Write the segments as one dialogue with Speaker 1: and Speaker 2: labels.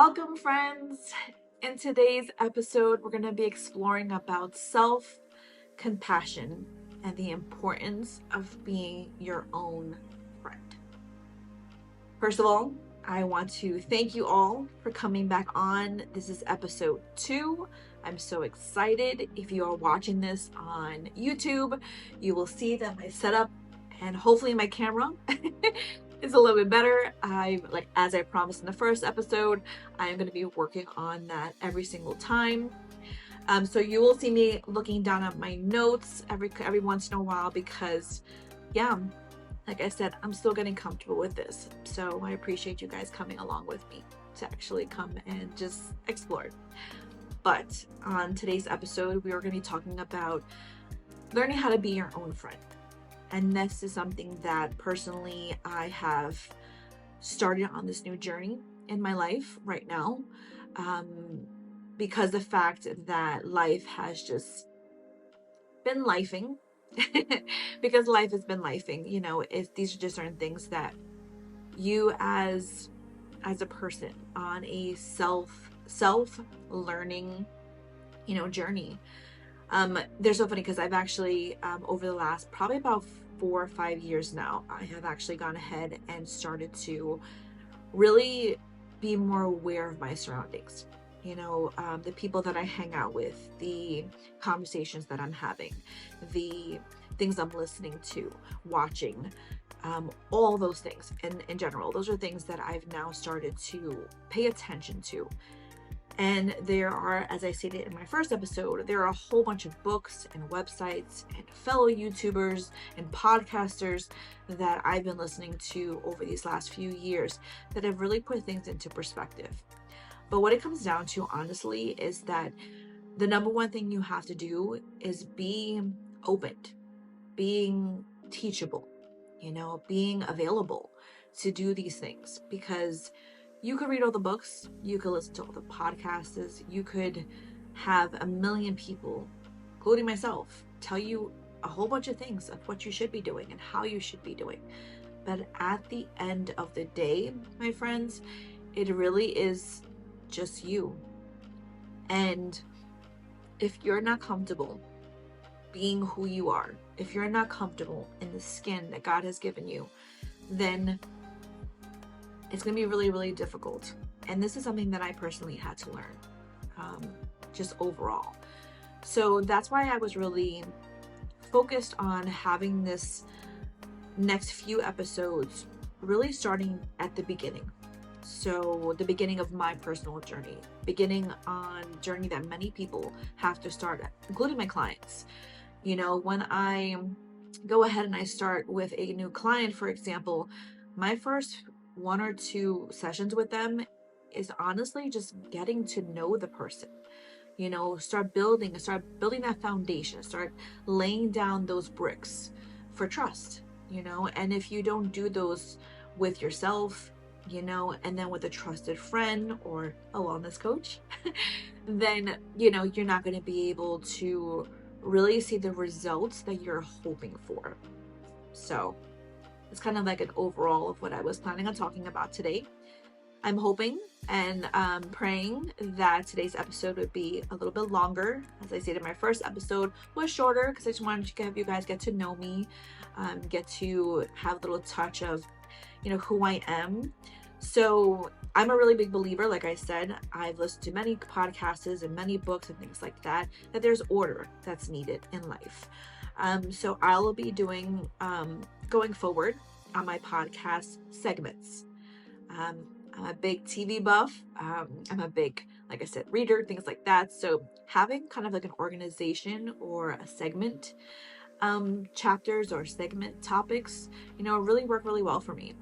Speaker 1: Welcome, friends. In today's episode, we're going to be exploring about self-compassion and the importance of being your own friend. First of all, I want to thank you all for coming back on. This is episode 2. I'm so excited. If you are watching this on YouTube, you will see that my setup and hopefully my camera is a little bit better. As I promised in the first episode, I'm going to be working on that every single time. So you will see me looking down at my notes every once in a while because, like I said, I'm still getting comfortable with this. So I appreciate you guys coming along with me to actually come and just explore. But on today's episode, we are going to be talking about learning how to be your own friend. And this is something that personally I have started on this new journey in my life right now. Because the fact that life has just been lifing, because life has been lifing, these are just certain things that you as a person on a self-learning, journey. They're so funny because I've actually, over the last probably about 4 or 5 years now, I have actually gone ahead and started to really be more aware of my surroundings. The people that I hang out with, the conversations that I'm having, the things I'm listening to, watching, all those things in general. Those are things that I've now started to pay attention to. And there are, as I stated in my first episode, there are a whole bunch of books and websites and fellow YouTubers and podcasters that I've been listening to over these last few years that have really put things into perspective. But what it comes down to, honestly, is that the number one thing you have to do is be open, being teachable, being available to do these things, because you could read all the books, you could listen to all the podcasts, you could have a million people, including myself, tell you a whole bunch of things of what you should be doing and how you should be doing. But at the end of the day, my friends, it really is just you. And if you're not comfortable being who you are, if you're not comfortable in the skin that God has given you, then it's going to be really, really difficult. And this is something that I personally had to learn, just overall. So that's why I was really focused on having this next few episodes really starting at the beginning. So the beginning of my personal journey, beginning on a journey that many people have to start at, including my clients. When I go ahead and I start with a new client, for example, my first 1 or 2 sessions with them is honestly just getting to know the person. Start building that foundation, start laying down those bricks for trust, and if you don't do those with yourself, and then with a trusted friend or a wellness coach, then, you're not going to be able to really see the results that you're hoping for. So it's kind of like an overall of what I was planning on talking about today. I'm hoping and praying that today's episode would be a little bit longer. As I stated, my first episode was shorter because I just wanted to have you guys get to know me, get to have a little touch of, who I am. So I'm a really big believer, like I said, I've listened to many podcasts and many books and things like that there's order that's needed in life. So I'll be doing, going forward on my podcast segments. I'm a big TV buff. I'm a big, like I said, reader, things like that. So having kind of like an organization or a segment, chapters or segment topics, really work really well for me,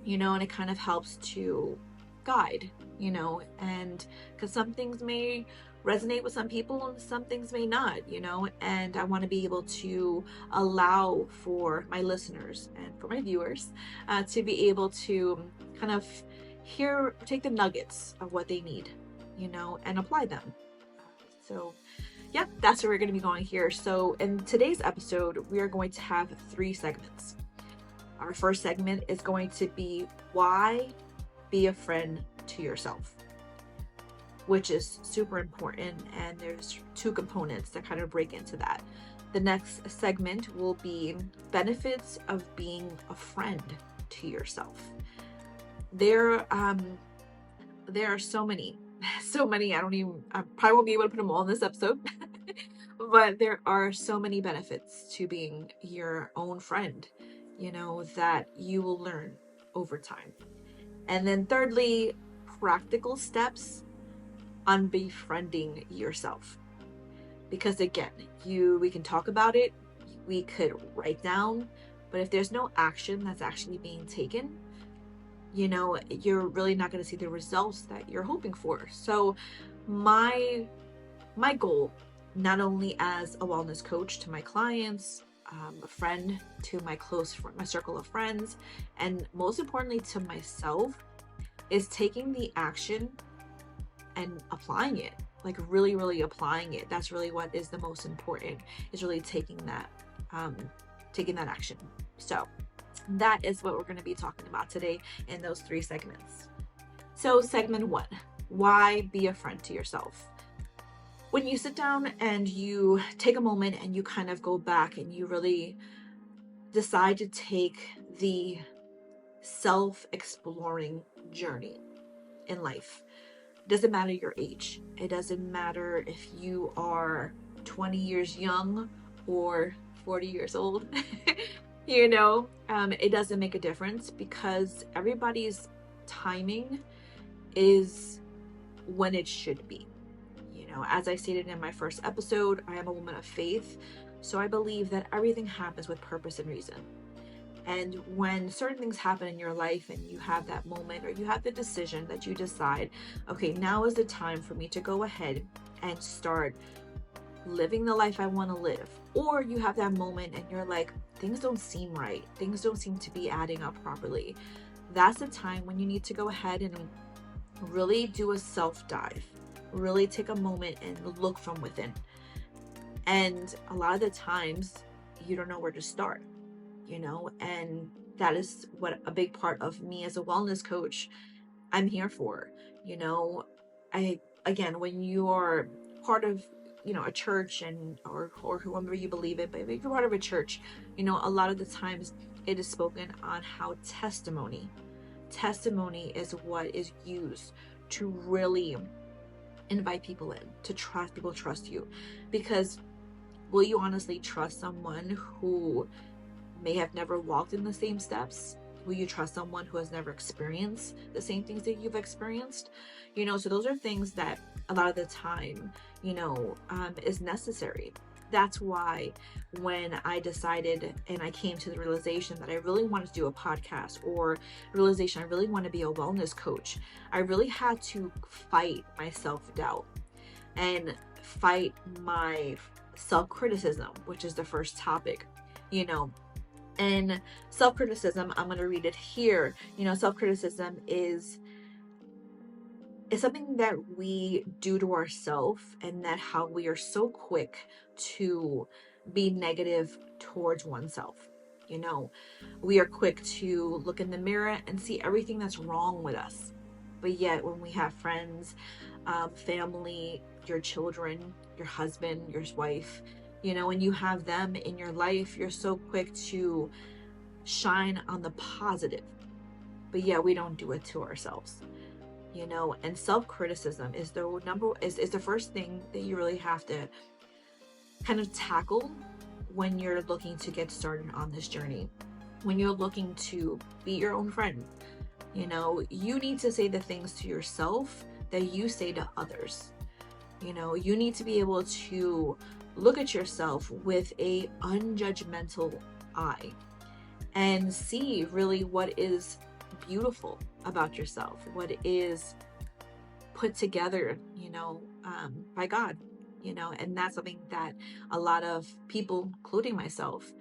Speaker 1: and it kind of helps to guide, and because some things may resonate with some people and some things may not, and I want to be able to allow for my listeners and for my viewers to be able to kind of take the nuggets of what they need, and apply them. So yeah, that's where we're going to be going here. So in today's episode, we are going to have 3 segments. Our first segment is going to be why be a friend to yourself. which is super important. And there's two components that kind of break into that. The next segment will be benefits of being a friend to yourself. There, there are so many, so many. I probably won't be able to put them all in this episode, but there are so many benefits to being your own friend, that you will learn over time. And then thirdly, practical steps on befriending yourself. Because again, we can talk about it, we could write down, but if there's no action that's actually being taken, you're really not going to see the results that you're hoping for. So my goal, not only as a wellness coach to my clients, a friend to my circle of friends, and most importantly to myself, is taking the action and applying it, like really, really applying it. That's really what is the most important, is really taking that action. So that is what we're going to be talking about today in those 3 segments. So segment 1, why be a friend to yourself? When you sit down and you take a moment and you kind of go back and you really decide to take the self-exploring journey in life, it doesn't matter your age. It doesn't matter if you are 20 years young or 40 years old. It doesn't make a difference, because everybody's timing is when it should be. As I stated in my first episode, I am a woman of faith, so I believe that everything happens with purpose and reason. And when certain things happen in your life and you have that moment, or you have the decision that you decide, okay, now is the time for me to go ahead and start living the life I want to live. Or you have that moment and you're like, things don't seem right. Things don't seem to be adding up properly. That's the time when you need to go ahead and really do a self-dive. Really take a moment and look from within. And a lot of the times you don't know where to start, and that is what a big part of me as a wellness coach I'm here for. When you are part of a church, and or whoever you believe in, but if you're part of a church, a lot of the times it is spoken on how testimony is what is used to really invite people in, to trust you. Because will you honestly trust someone who may have never walked in the same steps? Will you trust someone who has never experienced the same things that you've experienced? So those are things that a lot of the time, is necessary. That's why when I decided and I came to the realization that I really wanted to do a podcast, or realization I really want to be a wellness coach, I really had to fight my self-doubt and fight my self-criticism, which is the first topic. And self-criticism, I'm going to read it here. Self-criticism is something that we do to ourselves, and that how we are so quick to be negative towards oneself. We are quick to look in the mirror and see everything that's wrong with us. But yet when we have friends, family, your children, your husband, your wife, when you have them in your life, you're so quick to shine on the positive. But yeah, we don't do it to ourselves. And self-criticism is the first thing that you really have to kind of tackle when you're looking to get started on this journey. When you're looking to be your own friend, you need to say the things to yourself that you say to others. You need to be able to look at yourself with a unjudgmental eye and see really what is beautiful about yourself, what is put together, by God, and that's something that a lot of people, including myself,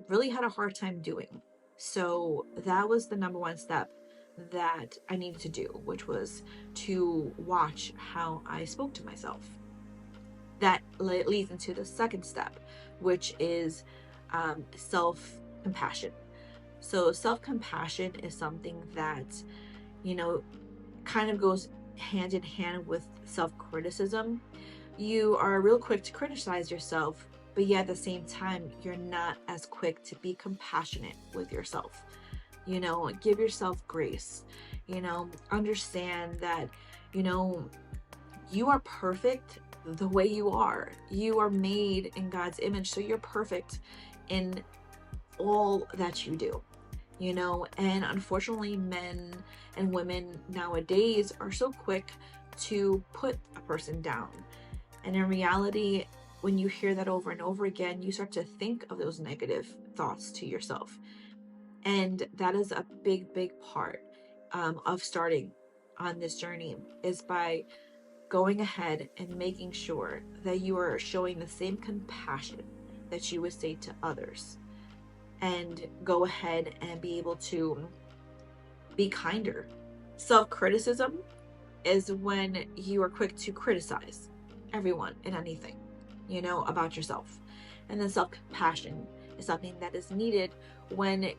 Speaker 1: really had a hard time doing. So that was the number one step that I needed to do, which was to watch how I spoke to myself. That leads into the second step, which is self-compassion. So self-compassion is something that, kind of goes hand in hand with self-criticism. You are real quick to criticize yourself, but yet at the same time, you're not as quick to be compassionate with yourself. Give yourself grace. Understand that, you know, you are perfect the way you are. You are made in God's image, so you're perfect in all that you do. And unfortunately, men and women nowadays are so quick to put a person down. And in reality, when you hear that over and over again, you start to think of those negative thoughts to yourself. And that is a big, big part of starting on this journey, is by going ahead and making sure that you are showing the same compassion that you would say to others, and go ahead and be able to be kinder. Self-criticism is when you are quick to criticize everyone and anything, about yourself. And then self-compassion is something that is needed when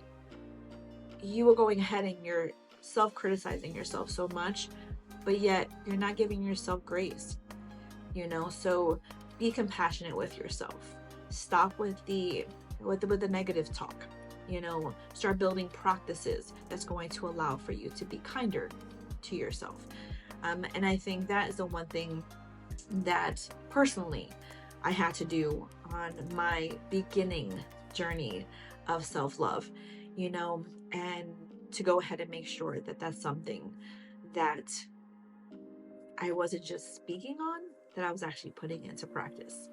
Speaker 1: you are going ahead and you're self-criticizing yourself so much, but yet you're not giving yourself grace. So be compassionate with yourself. Stop with the negative talk. Start building practices that's going to allow for you to be kinder to yourself. And I think that is the one thing that personally I had to do on my beginning journey of self-love, and to go ahead and make sure that that's something that I wasn't just speaking on, that I was actually putting into practice.